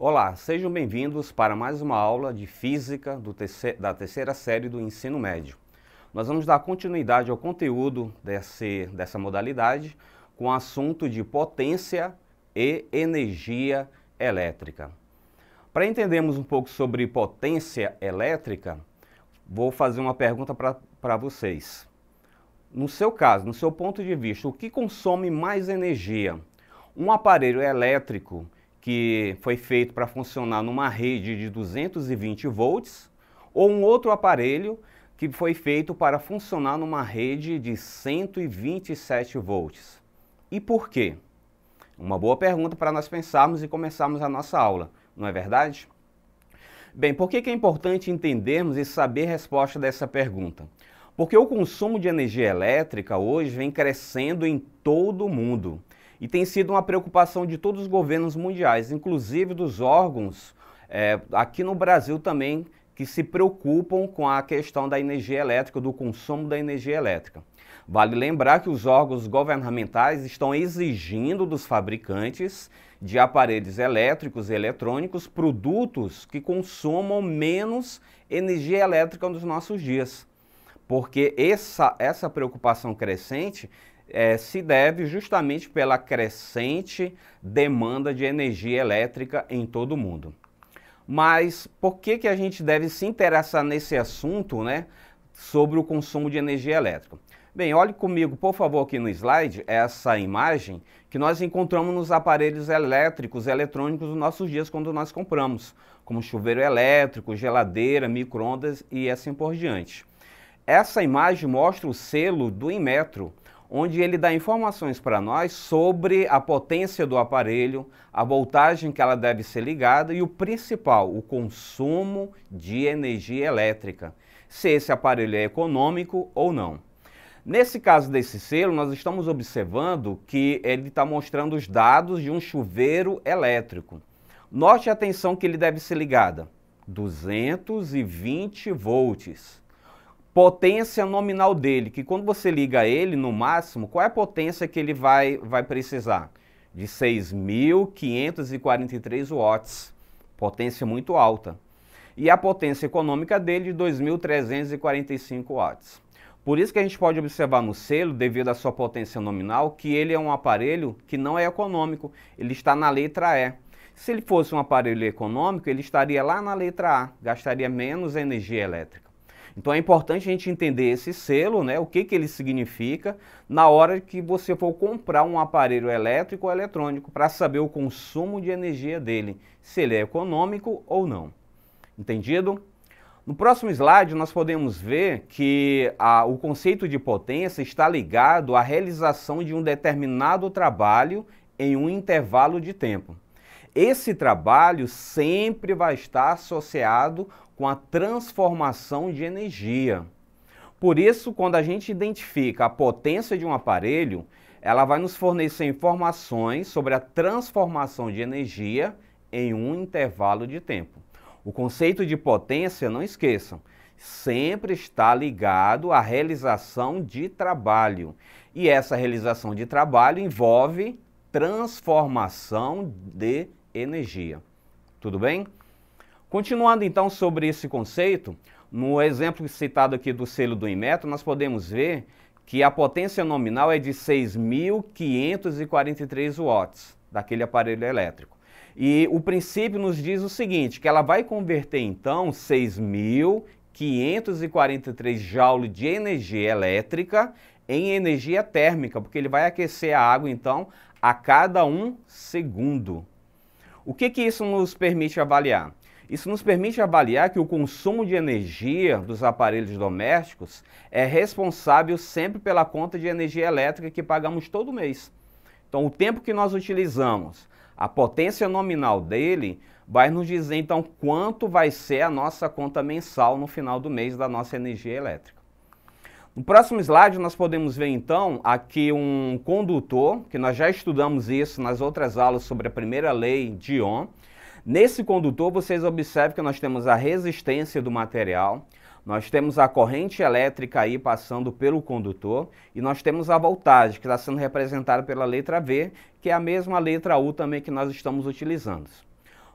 Olá, sejam bem-vindos para mais uma aula de Física da terceira série do ensino médio. Nós vamos dar continuidade ao conteúdo dessa modalidade com o assunto de potência e energia elétrica. Para entendermos um pouco sobre potência elétrica, vou fazer uma pergunta para vocês. No seu caso, no seu ponto de vista, o que consome mais energia? Um aparelho elétrico que foi feito para funcionar numa rede de 220 volts ou um outro aparelho que foi feito para funcionar numa rede de 127 volts? E por quê? Uma boa pergunta para nós pensarmos e começarmos a nossa aula, não é verdade? Bem, por que é importante entendermos e saber a resposta dessa pergunta? Porque o consumo de energia elétrica hoje vem crescendo em todo o mundo e tem sido uma preocupação de todos os governos mundiais, inclusive dos órgãos aqui no Brasil também, que se preocupam com a questão da energia elétrica, do consumo da energia elétrica. Vale lembrar que os órgãos governamentais estão exigindo dos fabricantes de aparelhos elétricos e eletrônicos produtos que consumam menos energia elétrica nos nossos dias. Porque essa preocupação crescente se deve justamente pela crescente demanda de energia elétrica em todo o mundo. Mas por que a gente deve se interessar nesse assunto, sobre o consumo de energia elétrica? Bem, olhe comigo, por favor, aqui no slide, essa imagem que nós encontramos nos aparelhos elétricos e eletrônicos dos nossos dias quando nós compramos, como chuveiro elétrico, geladeira, micro-ondas e assim por diante. Essa imagem mostra o selo do Inmetro, onde ele dá informações para nós sobre a potência do aparelho, a voltagem que ela deve ser ligada e o principal, o consumo de energia elétrica, se esse aparelho é econômico ou não. Nesse caso desse selo, nós estamos observando que ele está mostrando os dados de um chuveiro elétrico. Note a atenção que ele deve ser ligada, 220 volts. Potência nominal dele, que quando você liga ele no máximo, qual é a potência que ele vai precisar? De 6.543 watts, potência muito alta. E a potência econômica dele de 2.345 watts. Por isso que a gente pode observar no selo, devido à sua potência nominal, que ele é um aparelho que não é econômico, ele está na letra E. Se ele fosse um aparelho econômico, ele estaria lá na letra A, gastaria menos energia elétrica. Então é importante a gente entender esse selo, o que ele significa na hora que você for comprar um aparelho elétrico ou eletrônico para saber o consumo de energia dele, se ele é econômico ou não. Entendido? No próximo slide nós podemos ver que o conceito de potência está ligado à realização de um determinado trabalho em um intervalo de tempo. Esse trabalho sempre vai estar associado com a transformação de energia. Por isso, quando a gente identifica a potência de um aparelho, ela vai nos fornecer informações sobre a transformação de energia em um intervalo de tempo. O conceito de potência, não esqueçam, sempre está ligado à realização de trabalho. E essa realização de trabalho envolve transformação de energia. Tudo bem? Continuando então sobre esse conceito, no exemplo citado aqui do selo do Inmetro, nós podemos ver que a potência nominal é de 6.543 watts daquele aparelho elétrico. E o princípio nos diz o seguinte, que ela vai converter então 6.543 joules de energia elétrica em energia térmica, porque ele vai aquecer a água então a cada 1 segundo. O que isso nos permite avaliar? Isso nos permite avaliar que o consumo de energia dos aparelhos domésticos é responsável sempre pela conta de energia elétrica que pagamos todo mês. Então, o tempo que nós utilizamos, a potência nominal dele, vai nos dizer então quanto vai ser a nossa conta mensal no final do mês da nossa energia elétrica. No próximo slide nós podemos ver então aqui um condutor, que nós já estudamos isso nas outras aulas sobre a primeira lei de Ohm. Nesse condutor vocês observam que nós temos a resistência do material, nós temos a corrente elétrica aí passando pelo condutor e nós temos a voltagem que está sendo representada pela letra V, que é a mesma letra U também que nós estamos utilizando.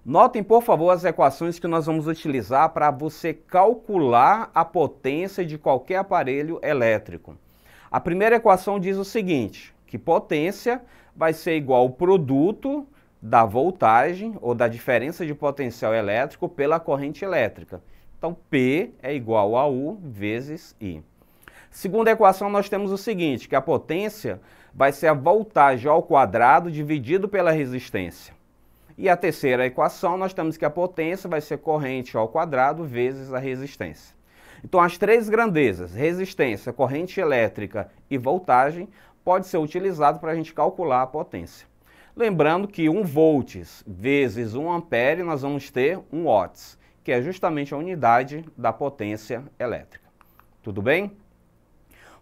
Notem, por favor, as equações que nós vamos utilizar para você calcular a potência de qualquer aparelho elétrico. A primeira equação diz o seguinte, que potência vai ser igual ao produto da voltagem ou da diferença de potencial elétrico pela corrente elétrica. Então, P é igual a U vezes I. Segunda equação, nós temos o seguinte, que a potência vai ser a voltagem ao quadrado dividido pela resistência. E a terceira equação, nós temos que a potência vai ser corrente ao quadrado vezes a resistência. Então, as três grandezas, resistência, corrente elétrica e voltagem, pode ser utilizado para a gente calcular a potência. Lembrando que 1 volts vezes 1 ampere, nós vamos ter 1 watts, que é justamente a unidade da potência elétrica. Tudo bem?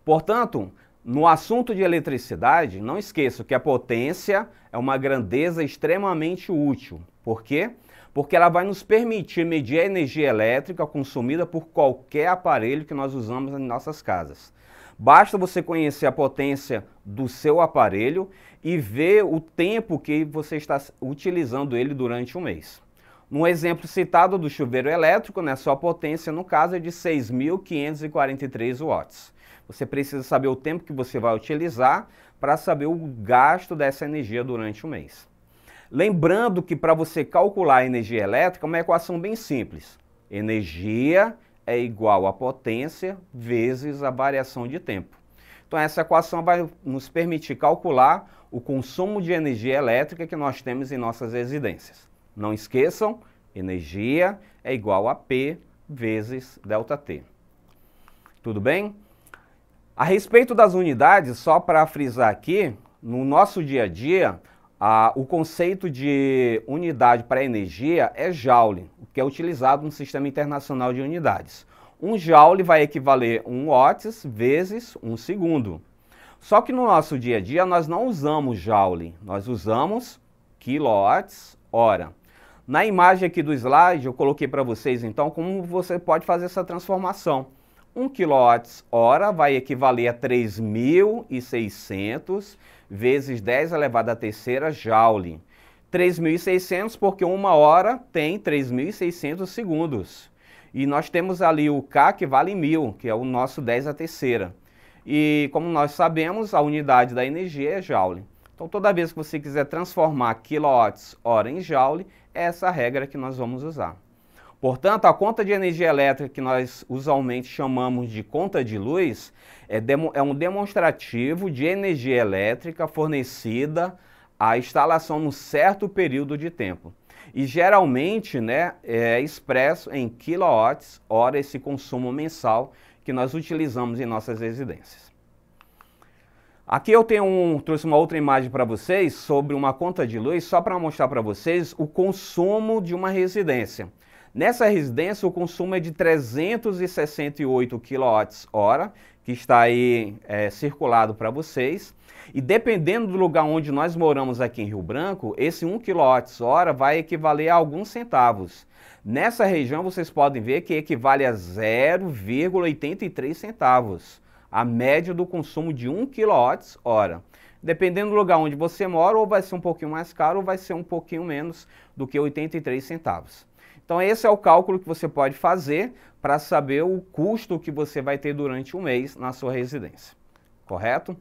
Portanto, no assunto de eletricidade, não esqueça que a potência é uma grandeza extremamente útil. Por quê? Porque ela vai nos permitir medir a energia elétrica consumida por qualquer aparelho que nós usamos em nossas casas. Basta você conhecer a potência do seu aparelho e ver o tempo que você está utilizando ele durante um mês. No exemplo citado do chuveiro elétrico, né, sua potência, no caso, é de 6.543 watts. Você precisa saber o tempo que você vai utilizar para saber o gasto dessa energia durante o mês. Lembrando que para você calcular a energia elétrica é uma equação bem simples. Energia é igual a potência vezes a variação de tempo. Então essa equação vai nos permitir calcular o consumo de energia elétrica que nós temos em nossas residências. Não esqueçam, energia é igual a P vezes ΔT. Tudo bem? A respeito das unidades, só para frisar aqui, no nosso dia a dia, o conceito de unidade para energia é joule, que é utilizado no Sistema Internacional de Unidades. 1 joule vai equivaler a 1 watts vezes 1 segundo. Só que no nosso dia a dia nós não usamos joule, nós usamos quilowatts-hora. Na imagem aqui do slide eu coloquei para vocês então como você pode fazer essa transformação. 1 kWh vai equivaler a 3.600 vezes 10 elevado à terceira joule. 3.600 porque 1 hora tem 3.600 segundos. E nós temos ali o K que vale 1.000, que é o nosso 10 à terceira. E como nós sabemos, a unidade da energia é joule. Então toda vez que você quiser transformar quilowatts-hora em joule, é essa regra que nós vamos usar. Portanto, a conta de energia elétrica que nós usualmente chamamos de conta de luz é um demonstrativo de energia elétrica fornecida à instalação num certo período de tempo. E geralmente é expresso em quilowatts-hora esse consumo mensal que nós utilizamos em nossas residências. Aqui eu trouxe uma outra imagem para vocês sobre uma conta de luz, só para mostrar para vocês o consumo de uma residência. Nessa residência, o consumo é de 368 kWh, que está aí circulado para vocês. E dependendo do lugar onde nós moramos aqui em Rio Branco, esse 1 kWh vai equivaler a alguns centavos. Nessa região, vocês podem ver que equivale a 0,83 centavos, a média do consumo de 1 kWh. Dependendo do lugar onde você mora, ou vai ser um pouquinho mais caro, ou vai ser um pouquinho menos do que 83 centavos. Então esse é o cálculo que você pode fazer para saber o custo que você vai ter durante um mês na sua residência, correto?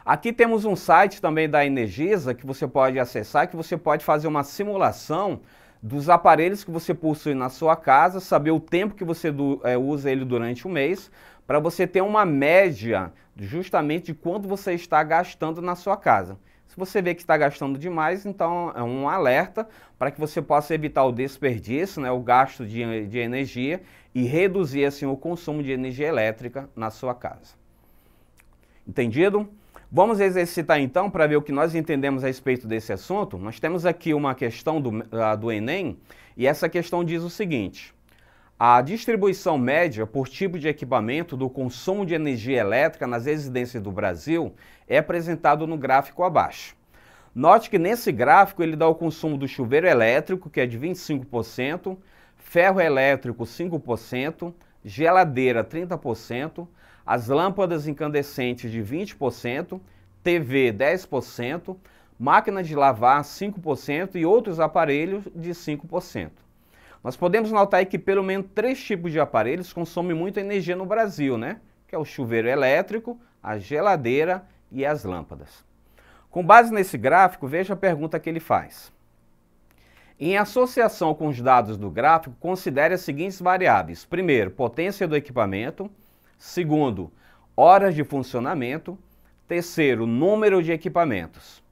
Aqui temos um site também da Energisa que você pode acessar, que você pode fazer uma simulação dos aparelhos que você possui na sua casa, saber o tempo que você usa ele durante o mês, para você ter uma média justamente de quanto você está gastando na sua casa. Se você vê que está gastando demais, então é um alerta para que você possa evitar o desperdício, o gasto de energia e reduzir assim o consumo de energia elétrica na sua casa. Entendido? Vamos exercitar então para ver o que nós entendemos a respeito desse assunto. Nós temos aqui uma questão do Enem e essa questão diz o seguinte: a distribuição média por tipo de equipamento do consumo de energia elétrica nas residências do Brasil é apresentado no gráfico abaixo. Note que nesse gráfico ele dá o consumo do chuveiro elétrico, que é de 25%, ferro elétrico 5%, geladeira 30%, as lâmpadas incandescentes de 20%, TV 10%, máquina de lavar 5% e outros aparelhos de 5%. Nós podemos notar aí que pelo menos 3 tipos de aparelhos consomem muita energia no Brasil, né? Que é o chuveiro elétrico, a geladeira e as lâmpadas. Com base nesse gráfico, veja a pergunta que ele faz. Em associação com os dados do gráfico, considere as seguintes variáveis. Primeiro, potência do equipamento. Segundo, horas de funcionamento. Terceiro, número de equipamentos.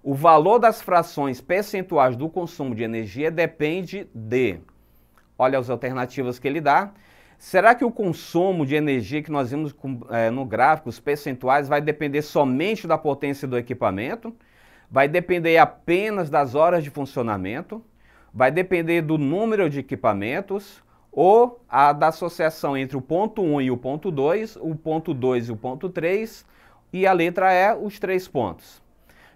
O valor das frações percentuais do consumo de energia depende de... Olha as alternativas que ele dá. Será que o consumo de energia que nós vimos no gráfico, os percentuais, vai depender somente da potência do equipamento? Vai depender apenas das horas de funcionamento? Vai depender do número de equipamentos? Ou da associação entre o ponto 1 e o ponto 2, o ponto 2 e o ponto 3, e a letra E, os 3 pontos?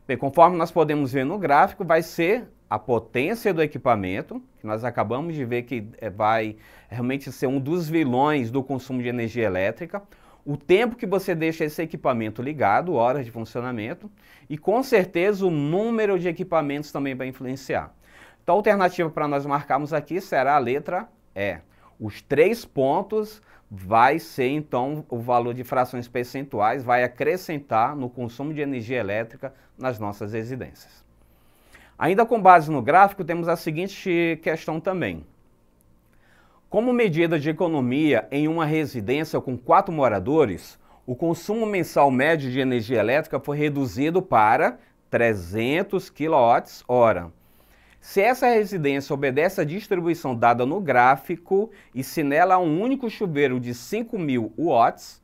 Bem, conforme nós podemos ver no gráfico, vai ser a potência do equipamento, que nós acabamos de ver que vai realmente ser um dos vilões do consumo de energia elétrica, o tempo que você deixa esse equipamento ligado, horas de funcionamento, e com certeza o número de equipamentos também vai influenciar. Então a alternativa para nós marcarmos aqui será a letra E. Os 3 pontos vai ser então o valor de frações percentuais, vai acrescentar no consumo de energia elétrica nas nossas residências. Ainda com base no gráfico, temos a seguinte questão também. Como medida de economia em uma residência com 4 moradores, o consumo mensal médio de energia elétrica foi reduzido para 300 kWh. Se essa residência obedece à distribuição dada no gráfico e se nela há um único chuveiro de 5.000 watts,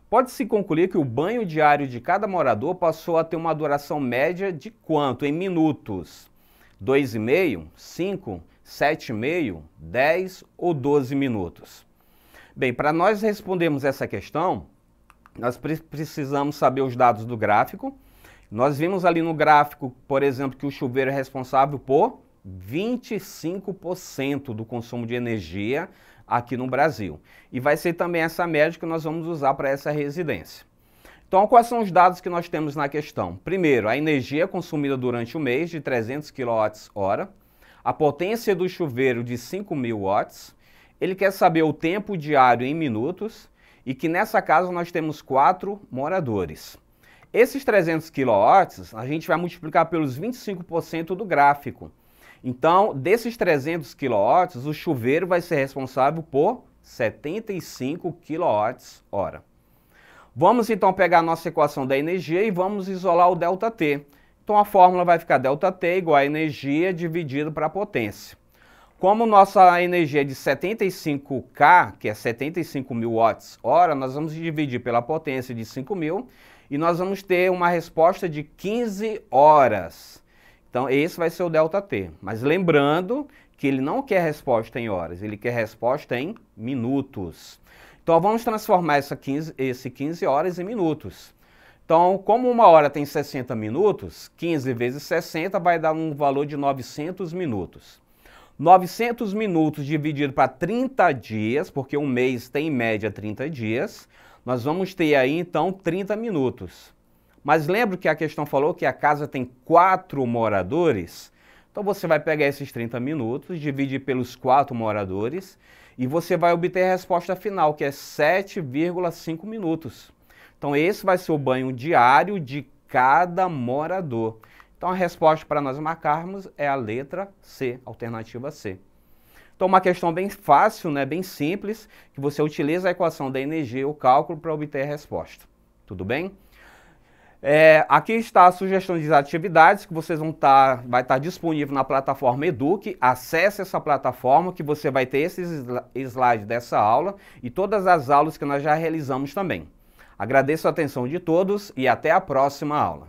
pode-se concluir que o banho diário de cada morador passou a ter uma duração média de quanto em minutos? 2,5, 5, 7,5, 10 ou 12 minutos? Bem, para nós respondermos essa questão, nós precisamos saber os dados do gráfico. Nós vimos ali no gráfico, por exemplo, que o chuveiro é responsável por 25% do consumo de energia aqui no Brasil. E vai ser também essa média que nós vamos usar para essa residência. Então, quais são os dados que nós temos na questão? Primeiro, a energia consumida durante o mês de 300 kWh, a potência do chuveiro de 5.000 watts, ele quer saber o tempo diário em minutos e que nessa casa nós temos 4 moradores. Esses 300 kW a gente vai multiplicar pelos 25% do gráfico. Então, desses 300 kW, o chuveiro vai ser responsável por 75 kWh. Vamos então pegar a nossa equação da energia e vamos isolar o ΔT. Então a fórmula vai ficar ΔT igual a energia dividido para a potência. Como nossa energia é de 75K, que é 75.000 watts-hora, nós vamos dividir pela potência de 5.000 e nós vamos ter uma resposta de 15 horas. Então esse vai ser o ΔT. Mas lembrando que ele não quer resposta em horas, ele quer resposta em minutos. Então vamos transformar esse 15 horas em minutos. Então, como uma hora tem 60 minutos, 15 vezes 60 vai dar um valor de 900 minutos. 900 minutos dividido para 30 dias, porque um mês tem em média 30 dias, nós vamos ter aí então 30 minutos. Mas lembra que a questão falou que a casa tem 4 moradores? Então você vai pegar esses 30 minutos, dividir pelos 4 moradores e você vai obter a resposta final, que é 7,5 minutos. Então esse vai ser o banho diário de cada morador. Então a resposta para nós marcarmos é a letra C, alternativa C. Então uma questão bem fácil, né, bem simples, que você utiliza a equação da energia, o cálculo, para obter a resposta. Tudo bem? Aqui está a sugestão de atividades que vocês vai estar disponível na plataforma Eduque. Acesse essa plataforma que você vai ter esses slides dessa aula e todas as aulas que nós já realizamos também. Agradeço a atenção de todos e até a próxima aula.